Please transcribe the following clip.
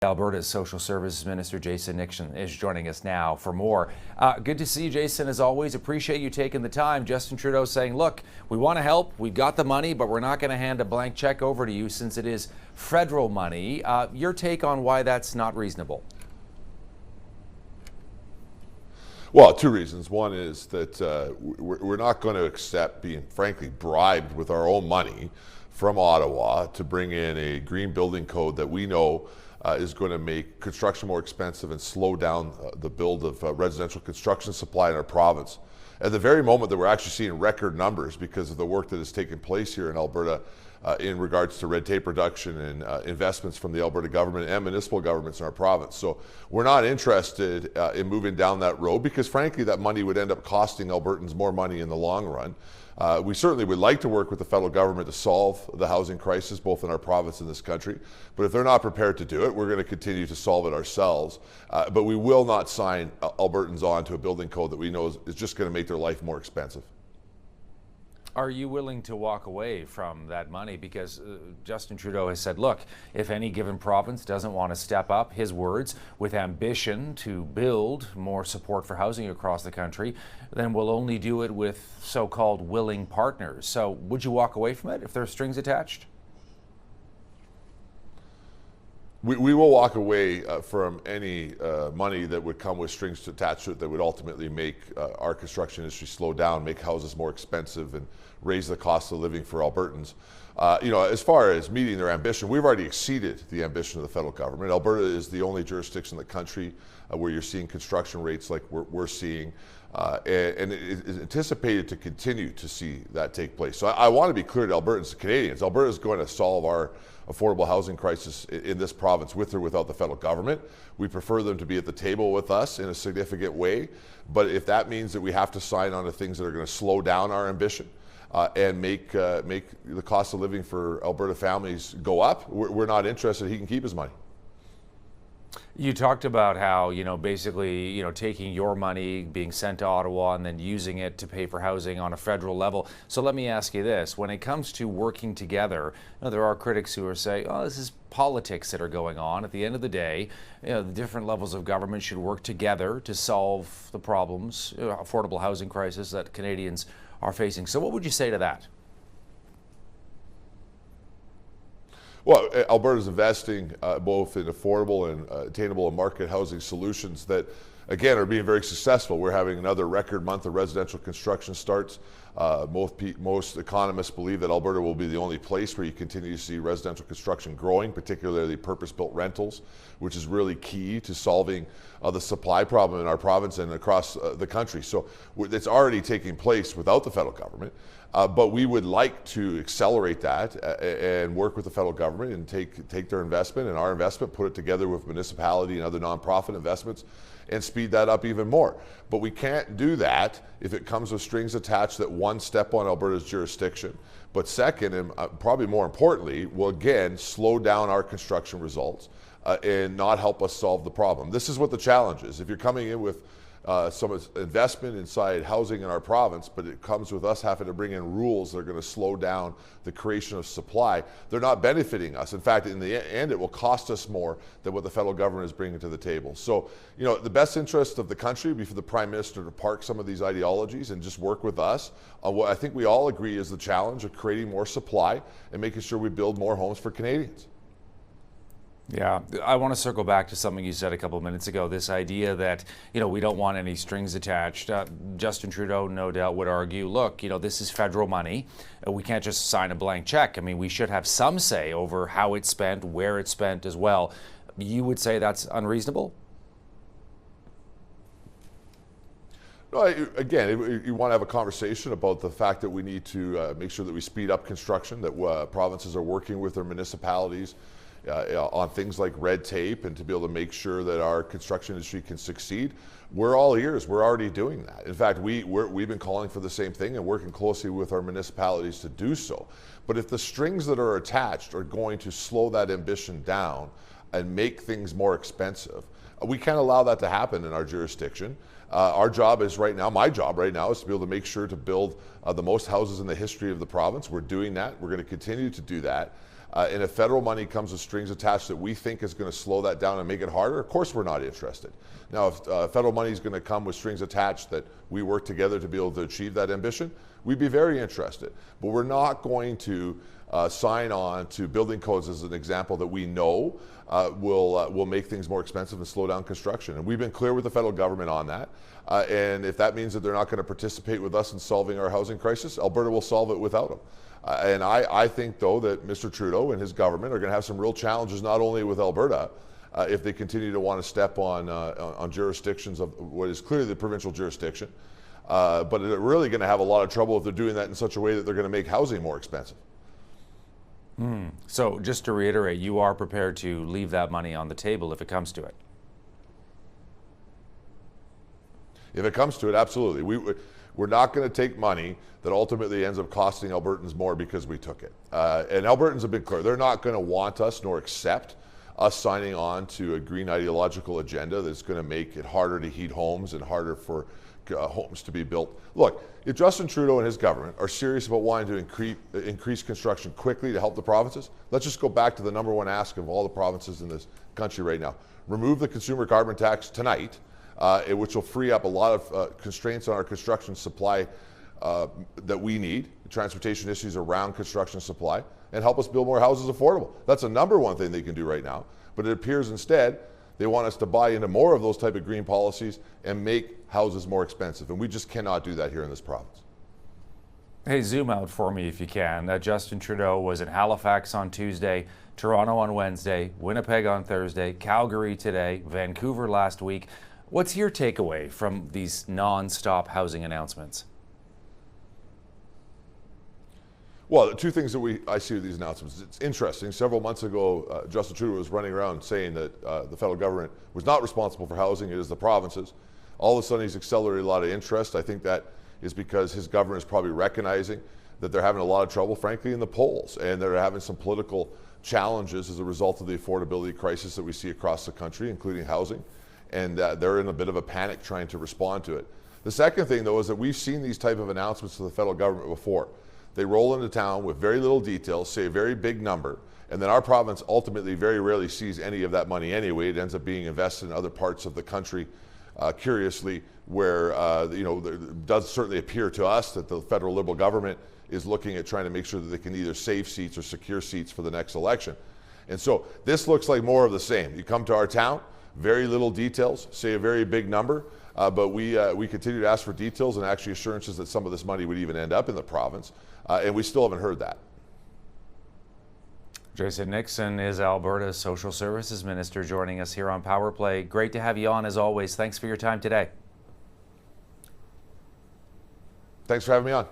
Alberta's Social Services Minister Jason Nixon is joining us now for more. Good to see you, Jason, as always. Appreciate you taking the time. Justin Trudeau saying, look, we want to help. We've got the money, but we're not going to hand a blank check over to you since it is federal money. Your take on why that's not reasonable? Well, two reasons. One is that we're not going to accept being, frankly, bribed with our own money from Ottawa to bring in a green building code that we know is going to make construction more expensive and slow down the build of residential construction supply in our province. At the very moment that we're actually seeing record numbers because of the work that has taken place here in Alberta in regards to red tape reduction and investments from the Alberta government and municipal governments in our province. So we're not interested in moving down that road because frankly that money would end up costing Albertans more money in the long run. We certainly would like to work with the federal government to solve the housing crisis both in our province and this country, but if they're not prepared to do it, we're going to continue to solve it ourselves. But we will not sign Albertans on to a building code that we know is just going to make their life more expensive. Are you willing to walk away from that money? Because Justin Trudeau has said, look, if any given province doesn't want to step up, his words, with ambition to build more support for housing across the country, then we'll only do it with so-called willing partners. So would you walk away from it if there are strings attached? We will walk away from any money that would come with strings attached to it that would ultimately make our construction industry slow down, make houses more expensive, and raise the cost of living for Albertans. As far as meeting their ambition, we've already exceeded the ambition of the federal government. Alberta is the only jurisdiction in the country where you're seeing construction rates like we're seeing, and it is anticipated to continue to see that take place. So I want to be clear to Albertans and Canadians, Alberta is going to solve our affordable housing crisis in this province with or without the federal government. We prefer them to be at the table with us in a significant way, but if that means that we have to sign on to things that are going to slow down our ambition and make the cost of living for Alberta families go up, we're not interested. He can keep his money. You talked about how, basically, taking your money, being sent to Ottawa and then using it to pay for housing on a federal level. So let me ask you this. When it comes to working together, there are critics who are saying, oh, this is politics that are going on. At the end of the day, the different levels of government should work together to solve the problems, affordable housing crisis that Canadians are facing. So what would you say to that? Well, Alberta is investing both in affordable and attainable and market housing solutions that, again, are being very successful. We're having another record month of residential construction starts. Most economists believe that Alberta will be the only place where you continue to see residential construction growing, particularly purpose-built rentals, which is really key to solving the supply problem in our province and across the country. So it's already taking place without the federal government. But we would like to accelerate that and work with the federal government and take their investment and our investment, put it together with municipality and other nonprofit investments and speed that up even more. But we can't do that if it comes with strings attached that one, step on Alberta's jurisdiction, but second, and probably more importantly, will again slow down our construction results and not help us solve the problem. This is what the challenge is. If you're coming in with some investment inside housing in our province, but it comes with us having to bring in rules that are going to slow down the creation of supply. They're not benefiting us. In fact, in the end, it will cost us more than what the federal government is bringing to the table. So, the best interest of the country would be for the Prime Minister to park some of these ideologies and just work with us on what I think we all agree is the challenge of creating more supply and making sure we build more homes for Canadians. Yeah, I want to circle back to something you said a couple of minutes ago, this idea that, we don't want any strings attached. Justin Trudeau, no doubt, would argue, look, this is federal money. We can't just sign a blank check. I mean, we should have some say over how it's spent, where it's spent as well. You would say that's unreasonable? No, again, you want to have a conversation about the fact that we need to make sure that we speed up construction, that provinces are working with their municipalities on things like red tape and to be able to make sure that our construction industry can succeed. We're all ears. We're already doing that. In fact, we've been calling for the same thing and working closely with our municipalities to do so. But if the strings that are attached are going to slow that ambition down and make things more expensive, we can't allow that to happen in our jurisdiction. Our job is right now, my job right now, is to be able to make sure to build the most houses in the history of the province. We're doing that. We're going to continue to do that. And if federal money comes with strings attached that we think is going to slow that down and make it harder, of course we're not interested. Now, if federal money is going to come with strings attached that we work together to be able to achieve that ambition, we'd be very interested. But we're not going to sign on to building codes as an example that we know will make things more expensive and slow down construction. And we've been clear with the federal government on that. And if that means that they're not going to participate with us in solving our housing crisis, Alberta will solve it without them. And I think, though, that Mr. Trudeau and his government are going to have some real challenges, not only with Alberta, if they continue to want to step on jurisdictions of what is clearly the provincial jurisdiction, but they're really going to have a lot of trouble if they're doing that in such a way that they're going to make housing more expensive. So just to reiterate, you are prepared to leave that money on the table if it comes to it? If it comes to it, absolutely. We're not going to take money that ultimately ends up costing Albertans more because we took it. And Albertans have been clear. They're not going to want us nor accept us signing on to a green ideological agenda that's going to make it harder to heat homes and harder for homes to be built. Look, if Justin Trudeau and his government are serious about wanting to increase construction quickly to help the provinces, let's just go back to the number one ask of all the provinces in this country right now. Remove the consumer carbon tax tonight, which will free up a lot of constraints on our construction supply that we need, transportation issues around construction supply, and help us build more houses affordable. That's the number one thing they can do right now. But it appears instead they want us to buy into more of those type of green policies and make houses more expensive. And we just cannot do that here in this province. Hey, zoom out for me if you can. Justin Trudeau was in Halifax on Tuesday, Toronto on Wednesday, Winnipeg on Thursday, Calgary today, Vancouver last week. What's your takeaway from these non-stop housing announcements? Well, the two things that I see with these announcements, it's interesting. Several months ago, Justin Trudeau was running around saying that the federal government was not responsible for housing, it is the provinces. All of a sudden, he's accelerated a lot of interest. I think that is because his government is probably recognizing that they're having a lot of trouble, frankly, in the polls, and they're having some political challenges as a result of the affordability crisis that we see across the country, including housing, and they're in a bit of a panic trying to respond to it. The second thing, though, is that we've seen these type of announcements to the federal government before. They roll into town with very little details, say a very big number, and then our province ultimately very rarely sees any of that money anyway. It ends up being invested in other parts of the country, curiously, where it does certainly appear to us that the federal Liberal government is looking at trying to make sure that they can either save seats or secure seats for the next election. And so this looks like more of the same. You come to our town, very little details, say a very big number, but we continue to ask for details and actually assurances that some of this money would even end up in the province, and we still haven't heard that. Jason Nixon is Alberta's Social Services Minister, joining us here on Power Play. Great to have you on as always. Thanks for your time today. Thanks for having me on.